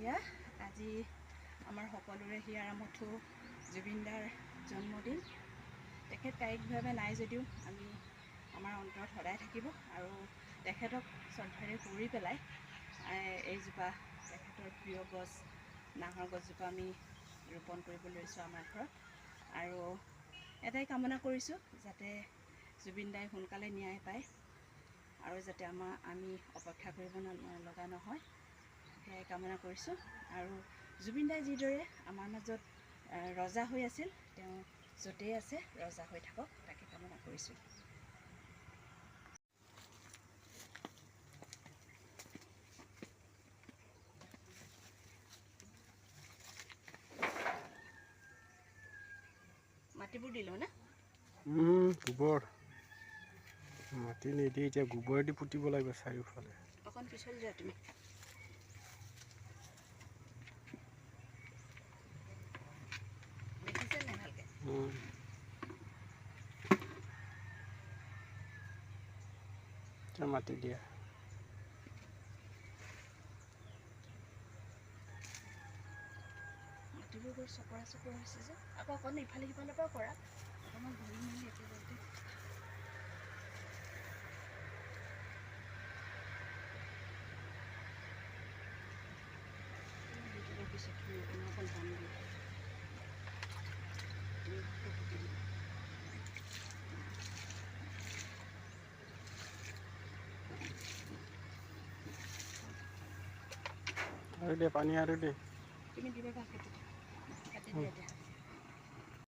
বন্ধুয়া, আজি আমাৰ সকলোৰে হিয়াৰ আমঠু জুবিনদাৰ জন্মদিন। তেখেত কায়িকভাৱে নাই যদিও আমি আমাৰ অন্তৰত সদায় থাকিব আৰু তেখেতক শ্ৰদ্ধাৰে কৰি পেলাই এইজোপা তেখেতৰ প্ৰিয় গছ নাহৰ গছজোপা আমি ৰোপণ কৰিবলৈ লৈছোঁ আমাৰ ঘৰত। আৰু এটাই কামনা কৰিছোঁ যাতে জুবিনদাই সোনকালে ন্যায় পায় আৰু যাতে আমি অপেক্ষা কৰিব লগা নহয়, সেয়াই কামনা কৰিছোঁ। আৰু জুবিনদাই যিদৰে আমাৰ মাজত ৰজা হৈ আছিল, তেওঁ য'তেই আছে ৰজা হৈ থাকক, তাকে কামনা কৰিছোঁ। মাটিবোৰ দিলোঁ না? গোবৰ মাটি নিদি এতিয়া গোবৰেদি পুতিব লাগিব চাৰিওফালে। অকণ পিছলৈ যোৱা তুমি। দেখিছে নাই ভালকৈ? মাটি দিয়া মাটিবোৰ বৰ চপৰা হৈছে যে, আকৌ অকণ ইফালে সিফালৰ পৰা কৰা, অকণমান ঘূৰি মেলি একেবাৰতে। আৰু দে পানী আৰু দে। তুমি দিবা কাটি দিয়া দিয়া।